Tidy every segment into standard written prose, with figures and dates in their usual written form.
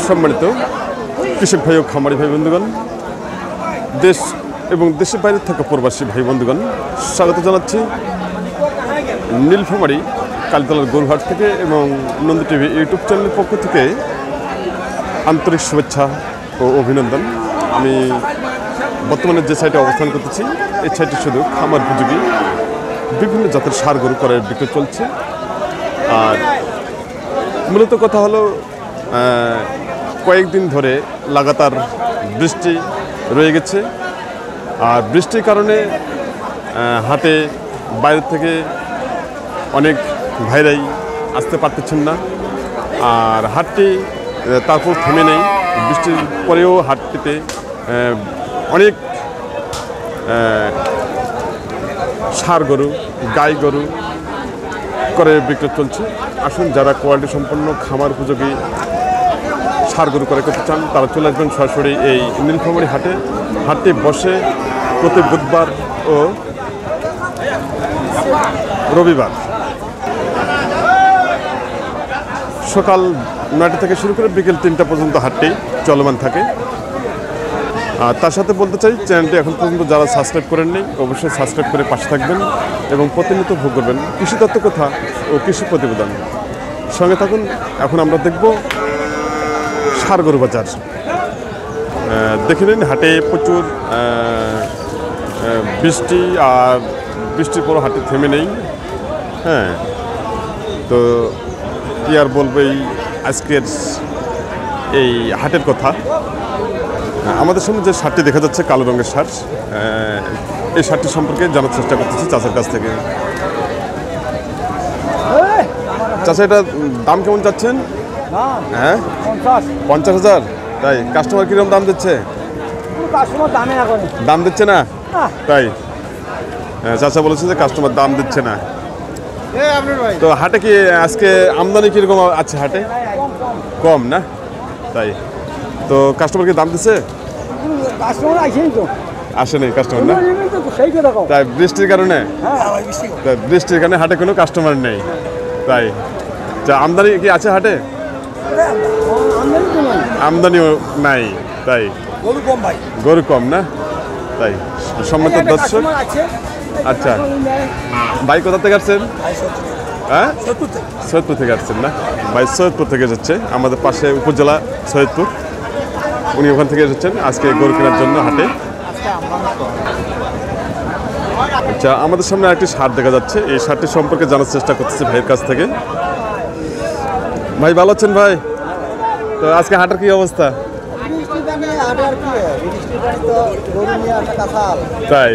সম্মানিত কৃষক ভাই ও খামারি ভাই বন্ধুগণ, দেশ এবং দেশের বাইরে থাকা প্রবাসী ভাই বন্ধুগণ, স্বাগত জানাচ্ছি নীলফামারী কালীতলার গরুহাট থেকে এবং নন্দী টিভি ইউটিউব চ্যানেলের পক্ষ থেকে আন্তরিক শুভেচ্ছা ও অভিনন্দন। আমি বর্তমানে যে সাইটে অবস্থান করতেছি, এই সাইটে শুধু খামার উপযোগী বিভিন্ন জাতের সার গরু করার বিক্রয় চলছে। আর মূলত কথা হলো, কয়েকদিন ধরে লাগাতার বৃষ্টি রয়ে গেছে, আর বৃষ্টির কারণে হাটে বাইরে থেকে অনেক ভাইরাই আসতে পারতেছেন না। আর হাটটি তারপর থেমে নেই, বৃষ্টির পরেও হাটটিতে অনেক ষাঁড় গরু, গাই গরু করে বিক্রয় চলছে। আসুন, যারা কোয়ালিটি সম্পন্ন খামার উপযোগী ষাঁড় গরু করে করতে চান, তারা চলে আসবেন সরাসরি এই নীলফামারী হাটে। হাটটি বসে প্রতি বুধবার ও রবিবার সকাল 9টা থেকে শুরু করে বিকেল 3টা পর্যন্ত হাটটি চলমান থাকে। আর তার সাথে বলতে চাই, চ্যানেলটি এখন পর্যন্ত যারা সাবস্ক্রাইব করেননি, অবশ্যই সাবস্ক্রাইব করে পাশে থাকবেন এবং প্রতিনিয়ত ভোগ করবেন কৃষি তত্ত্ব কথা ও কৃষি প্রতিবেদন। সঙ্গে থাকুন। এখন আমরা দেখব ষাঁড় গরু বাজার। দেখে নিন, হাটে প্রচুর বৃষ্টি, আর বৃষ্টির পরও হাটে থেমে নেই। হ্যাঁ, তো কি আর বলবো এই আজকের এই হাটের কথা। আমাদের সামনে যে শার্টটি দেখা যাচ্ছে, কালো রঙের শার্ট, এই শার্টটি সম্পর্কে জানার চেষ্টা করতেছি চাচার কাছ থেকে। চাচা, এটা দাম কেমন চাচ্ছেন? হ্যাঁ, 50,000। তাই? কাস্টমার কিরকম দাম দিচ্ছে? দাম দিচ্ছে না? তাই? চাচা বলেছে যে কাস্টমার দাম দিচ্ছে না। তো হাটে কি আজকে আমদানি কিরকম আছে? হাটে কম না? তাই? তো কাস্টমার কি দাম দিচ্ছে? আসেনি কাস্টমার না? তাই? বৃষ্টির কারণে? বৃষ্টির কারণে হাটে কোনো কাস্টমার নেই। তাই? আমদানি কি আছে হাটে? আমদানিও নাই। তাই? গরু কম না? তাই? সম্মানিত দর্শক, আচ্ছা, ভাই কোথা থেকে আসছেন? হ্যাঁ, সৈয়দপুর থেকে আসছেন না? ভাই সৈয়দপুর থেকে যাচ্ছে, আমাদের পাশে উপজেলা সৈয়দপুর। উনি ওখান থেকে এসেছেন আজকে গরু কেনার জন্য হাটে। আচ্ছা, আমাদের সামনে একটি ষাঁড় দেখা যাচ্ছে, এই ষাঁড়টি সম্পর্কে জানার চেষ্টা করতেছি ভাইয়ের কাছ থেকে। ভাই ভালো আছেন ভাই? তো আজকে হাটের কি অবস্থা? তাই?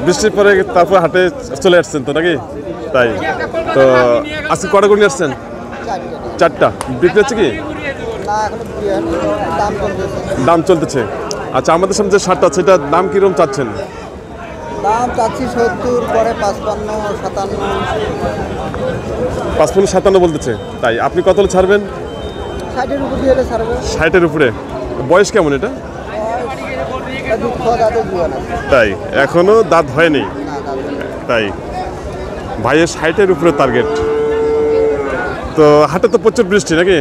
বৃষ্টির পরে তারপর হাটে চলে আসছেন তো নাকি? তাই? তো আজকে কটা গরু নিয়ে আসছেন? 4টা। বিক্রি হচ্ছে কি? দাম চলতেছে। আচ্ছা, আমাদের সামনে যে ষাঁড়টা আছে, এটার দাম কিরকম চাচ্ছেন? দাম চাচ্ছি 70, পরে 55, 57। 55, 57 বলতেছে। তাই? আপনি কত হলে ছাড়বেন? 60-এর উপরে দিয়ে ছাড়বে। 60-এর উপরে? বয়স কেমন এটা? তাই? এখনো দাঁত হয়নি? তাই? ভাইয়ের 60-এর উপরে টার্গেট। তো হাটে তো প্রচুর বৃষ্টি নাকি?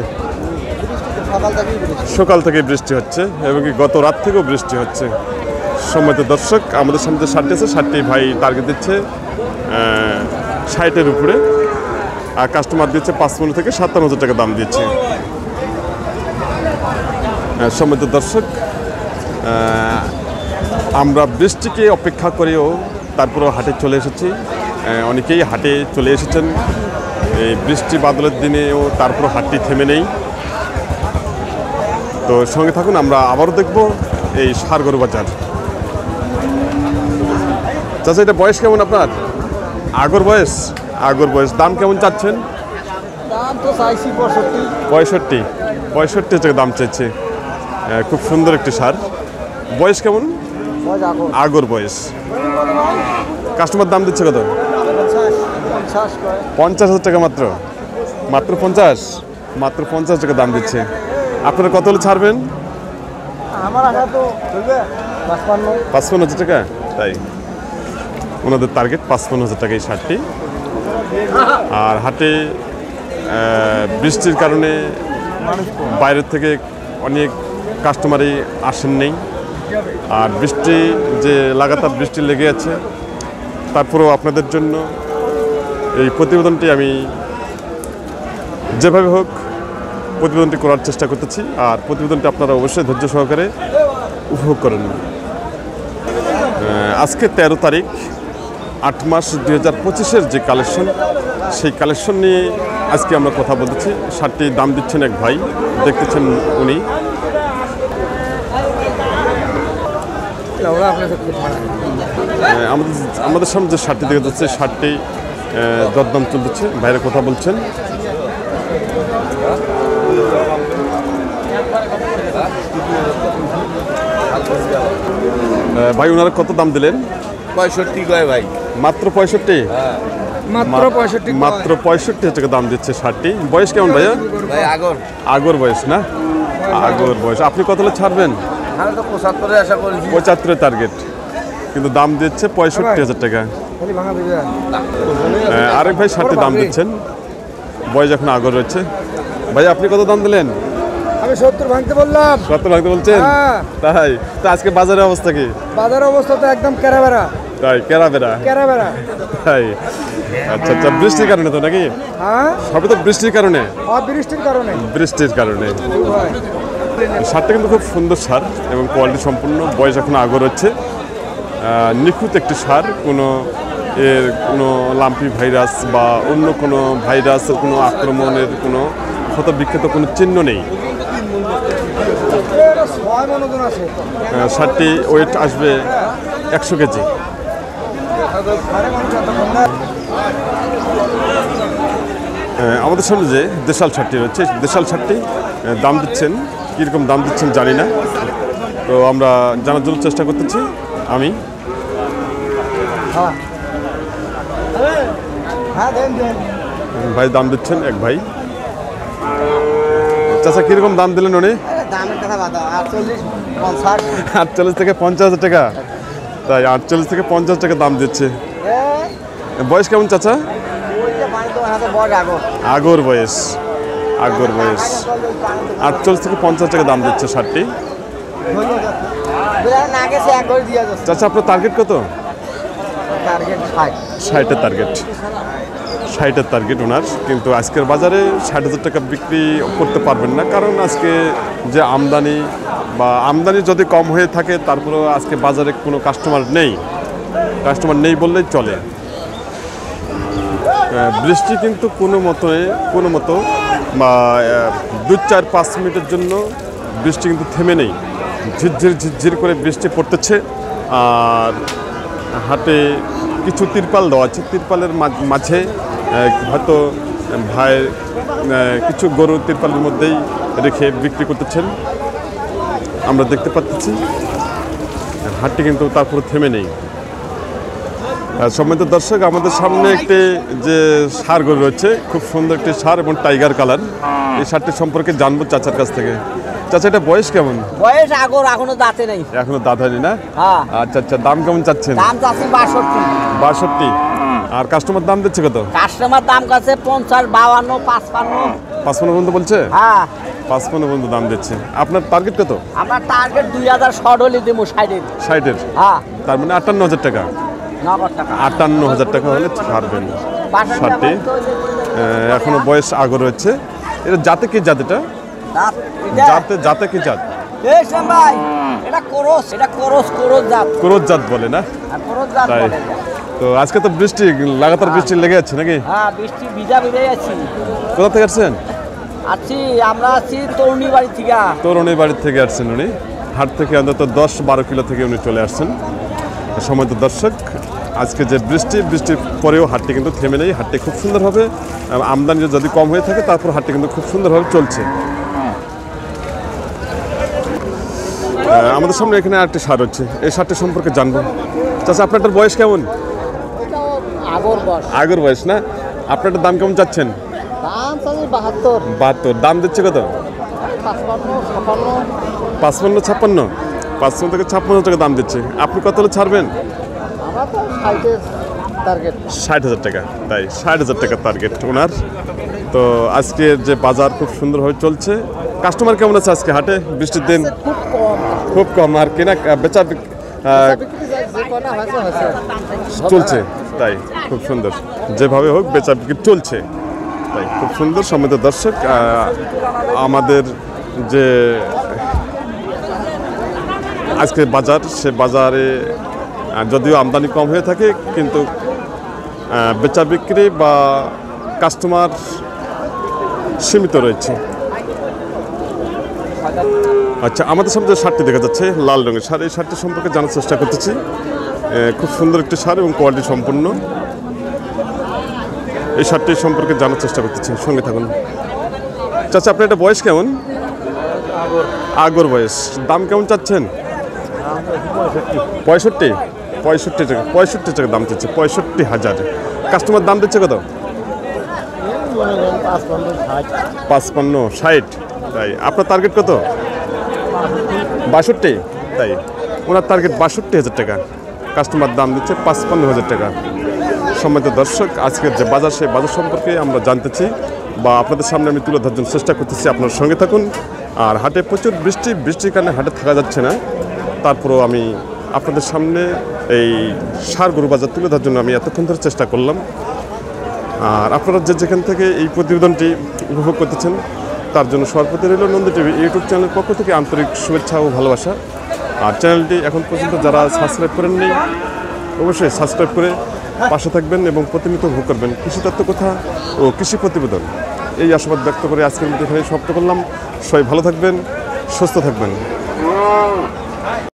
সকাল থেকে বৃষ্টি হচ্ছে এবং গত রাত থেকেও বৃষ্টি হচ্ছে। সম্মানিত দর্শক, আমাদের সামনে যে ষাঁড়টি আছে, ষাঁড়টি ভাই টার্গেট দিচ্ছে 60-এর উপরে, আর কাস্টমার দিচ্ছে 55 থেকে 57,000 টাকা দাম দিচ্ছে। সম্মানিত দর্শক, আমরা বৃষ্টিকে অপেক্ষা করেও তারপরেও হাটে চলে এসেছি। অনেকেই হাটে চলে এসেছেন এই বৃষ্টি বাদলের দিনেও, তারপরও হাটটি থেমে নেই। তো সঙ্গে থাকুন, আমরা আবারও দেখব এই ষাঁড় গরু বাজার। চাচা, এটা বয়স কেমন আপনার? আগর বয়স? আগর বয়স। দাম কেমন চাচ্ছেন? দাম তো চাইছি 65। 65 টাকা দাম চাইছে। খুব সুন্দর একটি ষাঁড়। বয়স কেমন? আগর বয়স। কাস্টমার দাম দিচ্ছে কত? 50,000 টাকা মাত্র? মাত্র 50? মাত্র 50 টাকা দাম দিচ্ছে। আপনারা কত হলে ছাড়বেন? আমার আশা তো 55,000 টাকা। তাই? ওনাদের টার্গেট 55,000 টাকা এই ষাঁড়টি। আর হাটে বৃষ্টির কারণে বাইরের থেকে অনেক কাস্টমারই আসেন নেই, আর বৃষ্টি যে লাগাতার বৃষ্টি লেগে আছে, তারপরেও আপনাদের জন্য এই প্রতিবেদনটি আমি যেভাবে হোক প্রতিবেদনটি করার চেষ্টা করতেছি, আর প্রতিবেদনটি আপনারা অবশ্যই ধৈর্য সহকারে উপভোগ করেন। আজকে 13 তারিখ 8 মাস 2025-এর যে কালেকশন, সেই কালেকশন নিয়ে আজকে আমরা কথা বলতেছি। শার্টটি দাম দিচ্ছেন এক ভাই, দেখতেছেন উনি। আমাদের সামনে যে শার্টটি দেখা যাচ্ছে, শার্টটি দরদাম চলতেছে, বাইরে কথা বলছেন। ভাই ওনারা কত দাম দিলেন? 65 কয় ভাই, মাত্র 65? মাত্র 65 টাকা দাম দিচ্ছে শার্টটি। বয়স কেমন ভাইয়া? ভাই আগর বয়স না? আগর বয়স। আপনি কত হলে ছাড়বেন? আমি তো 75 আশা করেছি। 75 টার্গেট, কিন্তু দাম দিচ্ছে 65,000 টাকা। আরেক ভাই শার্টটি দাম দিচ্ছেন, বয়স এখন আগর রয়েছে। ভাই আপনি কত দাম দিলেন? আমি 70 ভাঙতে বললাম। 70 ভাঙতে বলছেন? হ্যাঁ। তাই তো আজকে বাজারের অবস্থা কি? বাজার অবস্থা তো একদম কেরাবেরা। তাই কেরাবেরা? তাই, আচ্ছা আচ্ছা। বৃষ্টির কারণে তো নাকি? হ্যাঁ, সবই তো বৃষ্টির কারণে। বৃষ্টির কারণে। শার্টটা কিন্তু খুব সুন্দর শার্ট এবং কোয়ালিটি সম্পূর্ণ। বয়স এখন আগর হচ্ছে, নিখুঁত একটি সার। কোনো লাম্পি ভাইরাস বা অন্য কোনো ভাইরাসের কোনো আক্রমণের কোনো ক্ষত বিক্ষত কোনো চিহ্ন নেই। শার্টটি ওয়েট আসবে 100 কেজি। আমাদের সামনে যে দেশাল শার্টটি রয়েছে, দেশাল শার্টটি দাম দিচ্ছেন, কীরকম দাম দিচ্ছেন জানি না, তো আমরা জানার জন্য চেষ্টা করতেছি। আমি ভাই দাম দিচ্ছেন এক ভাই। চাচা কীরকম দাম দিলেন উনি? 48 থেকে 50,000 টাকা। তাই 48 থেকে 50 টাকা দাম দিচ্ছে। বয়স কেমন চাচা? আগর বয়স। 48 থেকে 50 টাকা দাম দিচ্ছে শার্টটি। চাচা আপনার টার্গেট কত? 60-এর টার্গেট। 60-এর টার্গেট ওনার, কিন্তু আজকের বাজারে 60,000 টাকা বিক্রি করতে পারবেন না, কারণ আজকে যে আমদানি যদি কম হয়ে থাকে, তারপরেও আজকে বাজারে কোনো কাস্টমার নেই বললেই চলে। বৃষ্টি কিন্তু কোনো মতো বা 2-4-5 মিনিটের জন্য বৃষ্টি কিন্তু থেমে নেই। ঝিরঝির করে বৃষ্টি পড়তেছে। আর হাটে কিছু তিরপাল দেওয়া আছে, তিরপালের মাঝে হয়তো ভাই কিছু গরু তিরপালের মধ্যেই রেখে বিক্রি করতেছেন, আমরা দেখতে পাচ্ছি। হাটটি কিন্তু তারপরে থেমে নেই। সম্মানিত দর্শক, আমাদের সামনে একটি যে ষাঁড় গরু রয়েছে, খুব সুন্দর একটি ষাঁড় এবং টাইগার কালার। এই ষাঁড়টি সম্পর্কে জানবো চাচার কাছ থেকে। চাচা এটা বয়স কেমন? বয়স এখনো দাঁতে নেই। এখনো দাঁত হয়নি না? হ্যাঁ। আচ্ছা আচ্ছা। দাম কেমন চাচ্ছেন? দাম চাচ্ছি 62। আর কাস্টমার দাম দিচ্ছে কত? কাস্টমার দাম কাছে 50, 52, 55। 55 পর্যন্ত বলছে? হ্যাঁ, 55 পর্যন্ত দাম দিচ্ছে। আপনার টার্গেট কত? আমার টার্গেট 2000 শর্ট হলে দেবো 60-এর। 60-এর? হ্যাঁ। তার মানে 58,000 টাকা। 58,000 টাকা হলে ছাড়বেন শার্টটি। এখনো বয়স আগর রয়েছে। এটা জাতে কি জাত? এটা জাতে কি জাত? ভাই এটা করস জাত। করস জাত বলে না? তাই তো। আজকে তো বৃষ্টি, লাগাতার বৃষ্টি লেগে যাচ্ছে নাকি? হ্যাঁ, বৃষ্টি ভিজা আছি। কোথা থেকে আসছেন? আমরা আছি তরুণী বাড়ি থেকে। তরুণী বাড়ি থেকে আসছেন উনি। হাট থেকে অন্তত 10-12 কিলো থেকে উনি চলে আসছেন। সম্মানিত দর্শক, আজকে যে বৃষ্টির পরেও হাটটি কিন্তু থেমে নেই। হাটটি খুব সুন্দরভাবে, আমদানি যদি কম হয়ে থাকে, তারপর হাটটি কিন্তু খুব সুন্দরভাবে চলছে। আমাদের সামনে এখানে আরেকটি ষাঁড় হচ্ছে, এই ষাঁড়টি সম্পর্কে জানবো। চাচা আপনারটার বয়স কেমন? আগর বয়স না? আপনারটার দাম কেমন চাচ্ছেন? 72। দাম দিচ্ছে কত? 55-56। 55 থেকে 56 টাকা দাম দিচ্ছে। আপনি কত হলে ছাড়বেন? 60,000 টাকা। তাই 60,000 টাকা টার্গেট ওনার। তো আজকের যে বাজার খুব সুন্দরভাবে চলছে, কাস্টমার কেমন আছে আজকে হাটে বৃষ্টির দিন? খুব কম খুব কম। আর কেনা বেচা বিক্রি যে কটা হয়েছে হয়েছে চলছে, তাই খুব সুন্দর। যেভাবে হোক বেচা বিক্রি চলছে, তাই খুব সুন্দর। সম্মানিত দর্শক, আমাদের যে আজকে বাজার, সে বাজারে যদিও আমদানি কম হয়ে থাকে, কিন্তু বেচা বিক্রি বা কাস্টমার সীমিত রয়েছে। আচ্ছা, আমাদের সামনে যে শার্টটি দেখা যাচ্ছে লাল রঙের শাড়ি, এই শার্টটি সম্পর্কে জানার চেষ্টা করতেছি। খুব সুন্দর একটি শাড়ি এবং কোয়ালিটি সম্পূর্ণ। এই শার্টটি সম্পর্কে জানার চেষ্টা করতেছি, সঙ্গে থাকুন। চাচা, আপনার এটা বয়স কেমন? আগর বয়স। দাম কেমন চাচ্ছেন? 65 65 টাকা, 65 টাকা দাম চাচ্ছে, 65,000। কাস্টমার দাম দিচ্ছে কত? 55, 60। তাই আপনার টার্গেট কত? 62। তাই ওনার টার্গেট 62,000 টাকা, কাস্টমার দাম দিচ্ছে 55,000 টাকা। সম্মানিত দর্শক, আজকের যে বাজার, সেই বাজার সম্পর্কে আমরা জানতেছি বা আপনাদের সামনে আমি তুলে ধরার জন্য চেষ্টা করতেছি। আপনার সঙ্গে থাকুন। আর হাটে প্রচুর বৃষ্টির কারণে হাটে থাকা যাচ্ছে না, তারপরেও আমি আপনাদের সামনে এই ষাঁড় গরু বাজার তুলে ধরার জন্য আমি এতক্ষণ ধরে চেষ্টা করলাম। আর আপনারা যেখান থেকে এই প্রতিবেদনটি উপভোগ করতেছেন, তার জন্য সর্বপ্রতি রইল নন্দী টিভি ইউটিউব চ্যানেলের পক্ষ থেকে আন্তরিক শুভেচ্ছা ও ভালোবাসা। আর চ্যানেলটি এখন পর্যন্ত যারা সাবস্ক্রাইব করেননি, অবশ্যই সাবস্ক্রাইব করে পাশে থাকবেন এবং প্রতিনিয়ত উপভোগ করবেন কৃষি তত্ত্ব কথা ও কৃষি প্রতিবেদন। এই আশাবাদ ব্যক্ত করে আজকের মধ্যে এখানে সমাপ্ত করলাম। সবাই ভালো থাকবেন, সুস্থ থাকবেন।